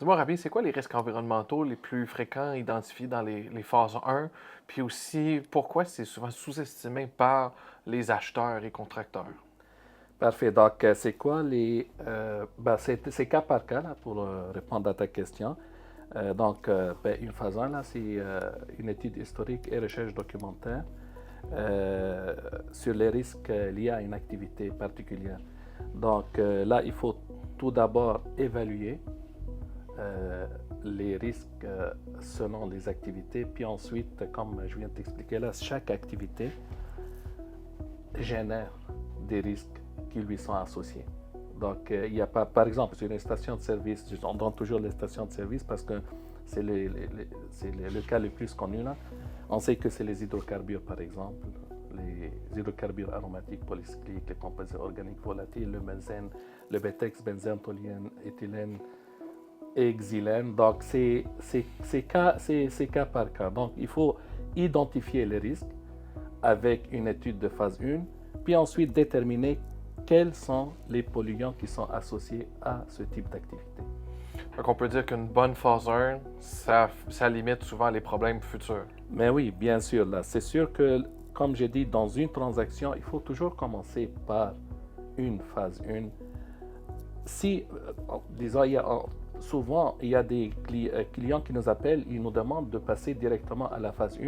Dis-moi, Rabi, c'est quoi les risques environnementaux les plus fréquents identifiés dans les phases 1? Puis aussi, pourquoi c'est souvent sous-estimé par les acheteurs et contracteurs? Parfait. Donc, c'est quoi c'est cas par cas là, pour répondre à ta question. Une phase 1, là, c'est une étude historique et recherche documentaire sur les risques liés à une activité particulière. Là, il faut tout d'abord évaluer euh, les risques selon les activités, puis ensuite, comme je viens de t'expliquer là, chaque activité génère des risques qui lui sont associés. Il n'y a pas, par exemple, sur une station de service, on donne toujours les stations de service parce que c'est le cas le plus connu là. On sait que c'est les hydrocarbures, par exemple, les hydrocarbures aromatiques polycycliques, les composés organiques volatiles, le benzène, le bétex, benzène, toluène, éthylène et xylène. Donc, c'est cas par cas. Donc, il faut identifier les risques avec une étude de phase 1, puis ensuite déterminer quels sont les polluants qui sont associés à ce type d'activité. Donc, on peut dire qu'une bonne phase 1, ça limite souvent les problèmes futurs. Mais oui, bien sûr, là, c'est sûr que, comme j'ai dit, dans une transaction, il faut toujours commencer par une phase 1. Si, disons, souvent, il y a des clients qui nous appellent, ils nous demandent de passer directement à la phase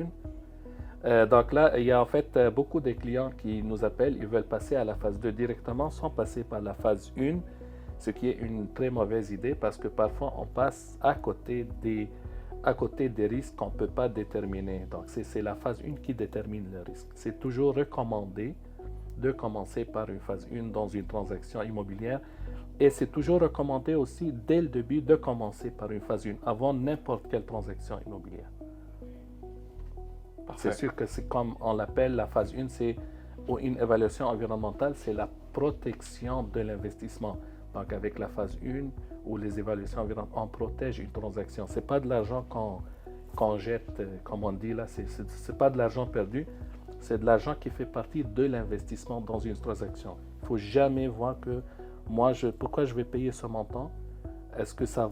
1. Donc là, il y a en fait beaucoup de clients qui nous appellent, ils veulent passer à la phase 2 directement sans passer par la phase 1, ce qui est une très mauvaise idée parce que parfois on passe à côté des risques qu'on ne peut pas déterminer. Donc c'est la phase 1 qui détermine le risque. C'est toujours recommandé de commencer par une phase 1 dans une transaction immobilière et c'est toujours recommandé aussi dès le début de commencer par une phase 1 avant n'importe quelle transaction immobilière. C'est Parfait. sûr que c'est comme on l'appelle, la phase 1, c'est une évaluation environnementale, c'est la protection de l'investissement. Donc avec la phase 1 ou les évaluations environnementales, on protège une transaction. Ce n'est pas de l'argent qu'on jette, comme on dit là, ce n'est pas de l'argent perdu, c'est de l'argent qui fait partie de l'investissement dans une transaction. Il ne faut jamais voir que pourquoi je vais payer ce montant. Est-ce que ça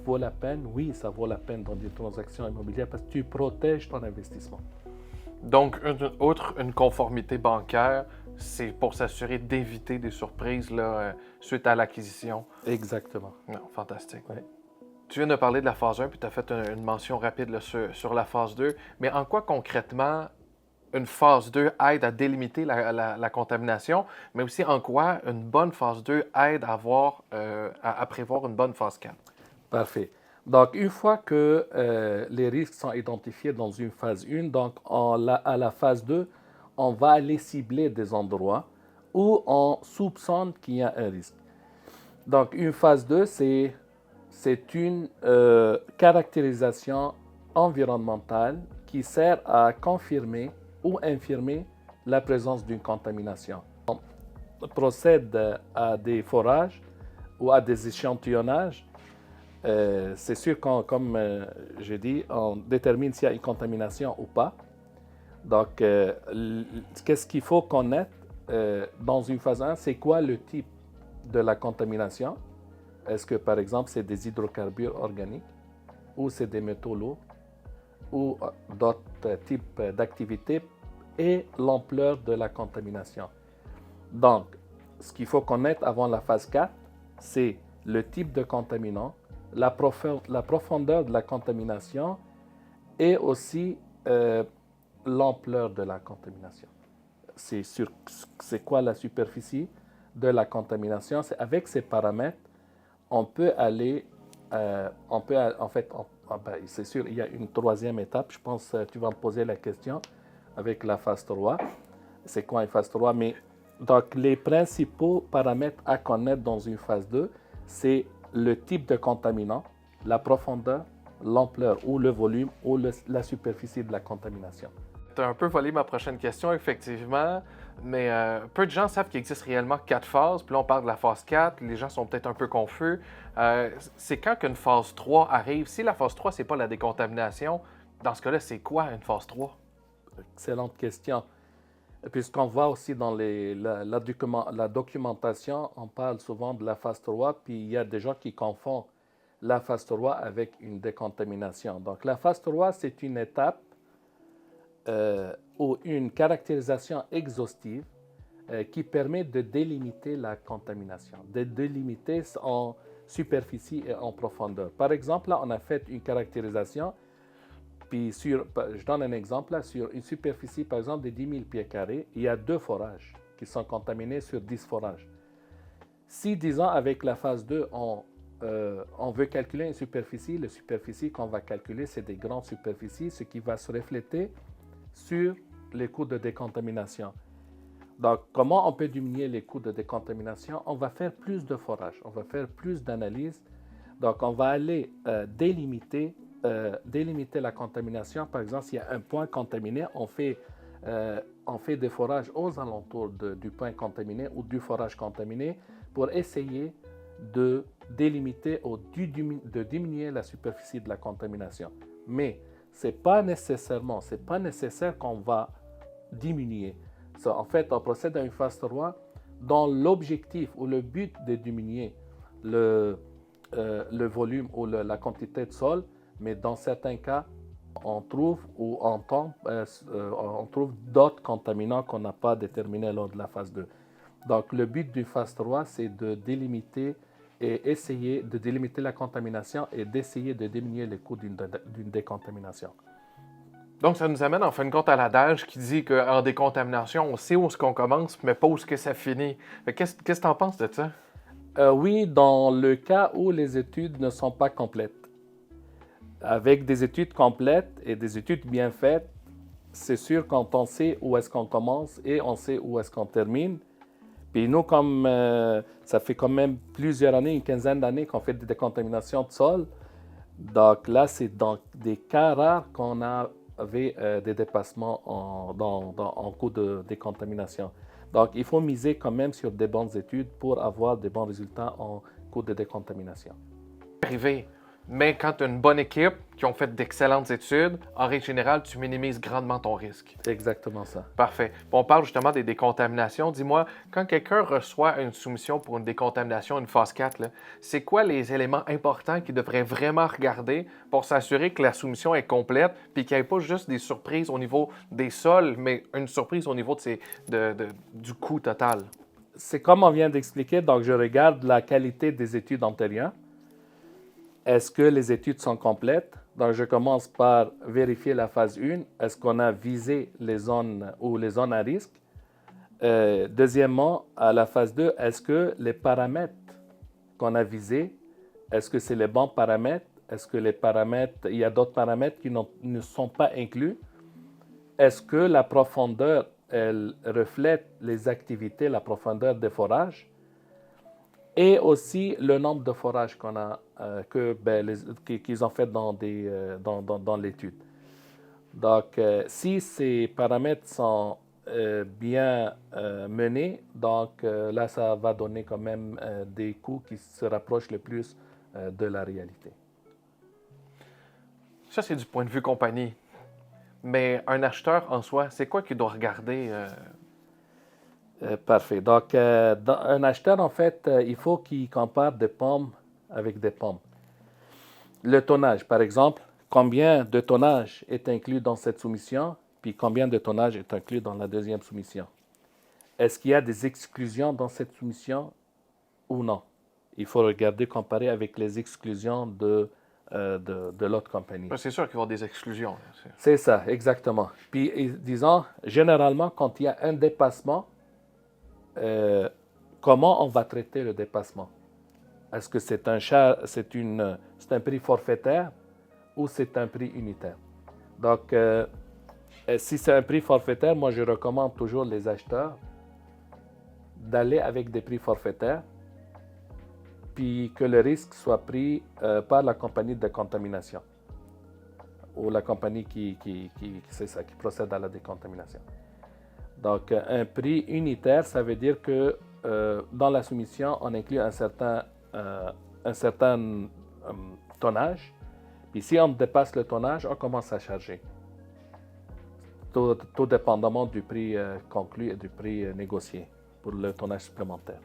vaut la peine? Oui, ça vaut la peine dans des transactions immobilières parce que tu protèges ton investissement. Donc, une conformité bancaire, c'est pour s'assurer d'éviter des surprises là, suite à l'acquisition. Exactement. Non, fantastique. Ouais. Tu viens de parler de la phase 1, puis tu as fait une mention rapide là, sur la phase 2. Mais en quoi concrètement une phase 2 aide à délimiter la contamination, mais aussi en quoi une bonne phase 2 aide à prévoir une bonne phase 4? Parfait. Donc, une fois que les risques sont identifiés dans une phase 1, à la phase 2, on va aller cibler des endroits où on soupçonne qu'il y a un risque. Donc, une phase 2, c'est une caractérisation environnementale qui sert à confirmer ou infirmer la présence d'une contamination. On procède à des forages ou à des échantillonnages. C'est sûr qu'on, comme je dis, on détermine s'il y a une contamination ou pas. Donc, qu'est-ce qu'il faut connaître dans une phase 1? C'est quoi le type de la contamination? Est-ce que, par exemple, c'est des hydrocarbures organiques ou c'est des métaux lourds ou d'autres types d'activités et l'ampleur de la contamination? Donc, ce qu'il faut connaître avant la phase 4, c'est le type de contaminant, la profondeur de la contamination et aussi l'ampleur de la contamination. C'est quoi la superficie de la contamination? C'est avec ces paramètres, on peut aller, en fait, c'est sûr, il y a une troisième étape. Je pense que tu vas me poser la question avec la phase 3. C'est quoi une phase 3? Mais donc, les principaux paramètres à connaître dans une phase 2, c'est le type de contaminant, la profondeur, l'ampleur ou le volume ou la superficie de la contamination. Tu as un peu volé ma prochaine question, effectivement, mais peu de gens savent qu'il existe réellement 4 phases. Puis là, on parle de la phase 4, les gens sont peut-être un peu confus. C'est quand qu'une phase 3 arrive? Si la phase 3, c'est pas la décontamination, dans ce cas-là, c'est quoi une phase 3? Excellente question. Puisqu'on voit aussi dans la documentation, on parle souvent de la phase 3, puis il y a des gens qui confondent la phase 3 avec une décontamination. Donc la phase 3, c'est une étape ou une caractérisation exhaustive qui permet de délimiter la contamination, de délimiter en superficie et en profondeur. Par exemple, là, on a fait une caractérisation, puis je donne un exemple, là, sur une superficie, par exemple, de 10 000 pieds carrés, il y a 2 forages qui sont contaminés sur 10 forages. Si, disons, avec la phase 2, on veut calculer une superficie, la superficie qu'on va calculer, c'est des grandes superficies, ce qui va se refléter sur les coûts de décontamination. Donc, comment on peut diminuer les coûts de décontamination? On va faire plus de forages, on va faire plus d'analyses. Donc, on va aller délimiter la contamination. Par exemple, s'il y a un point contaminé, on fait des forages aux alentours du point contaminé ou du forage contaminé pour essayer de délimiter ou de diminuer la superficie de la contamination. Mais ce n'est pas nécessaire qu'on va diminuer. En fait, on procède à une phase 3 dont l'objectif ou le but de diminuer le volume ou la quantité de sol, mais dans certains cas, on trouve d'autres contaminants qu'on n'a pas déterminés lors de la phase 2. Donc, le but du phase 3, c'est de délimiter et essayer de délimiter la contamination et d'essayer de diminuer les coûts d'une décontamination. Donc, ça nous amène en fin de compte à l'adage qui dit qu'en décontamination, on sait où est-ce qu'on commence, mais pas où est-ce que ça finit. Qu'est-ce que tu en penses de ça? Oui, dans le cas où les études ne sont pas complètes. Avec des études complètes et des études bien faites, c'est sûr quand on sait où est-ce qu'on commence et on sait où est-ce qu'on termine. Puis nous, comme ça fait quand même plusieurs années, une quinzaine d'années qu'on fait des décontaminations de sol, donc là, c'est dans des cas rares qu'on avait des dépassements en cours de décontamination. Donc, il faut miser quand même sur des bonnes études pour avoir des bons résultats en cours de décontamination. Arrivé. Mais quand tu as une bonne équipe qui ont fait d'excellentes études, en règle générale, tu minimises grandement ton risque. C'est exactement ça. Parfait. On parle justement des décontaminations. Dis-moi, quand quelqu'un reçoit une soumission pour une décontamination, une phase 4, c'est quoi les éléments importants qu'il devrait vraiment regarder pour s'assurer que la soumission est complète puis qu'il n'y ait pas juste des surprises au niveau des sols, mais une surprise au niveau du coût total? C'est comme on vient d'expliquer, donc je regarde la qualité des études antérieures. Est-ce que les études sont complètes? Donc, je commence par vérifier la phase 1. Est-ce qu'on a visé les zones ou les zones à risque? Deuxièmement, à la phase 2, est-ce que les paramètres qu'on a visés, est-ce que c'est les bons paramètres? Est-ce que il y a d'autres paramètres qui ne sont pas inclus? Est-ce que la profondeur, elle reflète les activités, la profondeur des forages? Et aussi le nombre de forages qu'ils ont fait dans l'étude. Donc, si ces paramètres sont bien menés, donc là, ça va donner quand même des coûts qui se rapprochent le plus de la réalité. Ça, c'est du point de vue compagnie. Mais un acheteur en soi, c'est quoi qu'il doit regarder? Parfait. Donc, un acheteur, en fait, il faut qu'il compare des pommes avec des pommes. Le tonnage, par exemple, combien de tonnage est inclus dans cette soumission, puis combien de tonnage est inclus dans la deuxième soumission. Est-ce qu'il y a des exclusions dans cette soumission ou non? Il faut regarder, comparer avec les exclusions de l'autre compagnie. C'est sûr qu'il va y avoir des exclusions. C'est ça, exactement. Puis, disons, généralement, quand il y a un dépassement, comment on va traiter le dépassement? Est-ce que c'est un prix forfaitaire ou c'est un prix unitaire? Donc, si c'est un prix forfaitaire, moi je recommande toujours les acheteurs d'aller avec des prix forfaitaires, puis que le risque soit pris par la compagnie de contamination ou la compagnie qui procède à la décontamination. Donc, un prix unitaire, ça veut dire que dans la soumission, on inclut un certain tonnage. Puis si on dépasse le tonnage, on commence à charger. Tout dépendamment du prix conclu et du prix négocié pour le tonnage supplémentaire.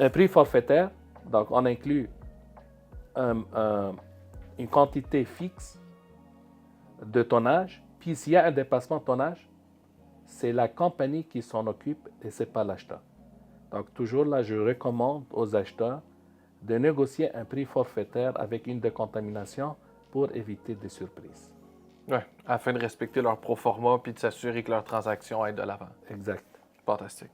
Un prix forfaitaire, donc on inclut une quantité fixe de tonnage, puis s'il y a un dépassement de tonnage, c'est la compagnie qui s'en occupe et ce n'est pas l'acheteur. Donc toujours là, je recommande aux acheteurs de négocier un prix forfaitaire avec une décontamination pour éviter des surprises. Ouais, afin de respecter leur pro forma puis de s'assurer que leur transaction aille de l'avant. Exact. Fantastique.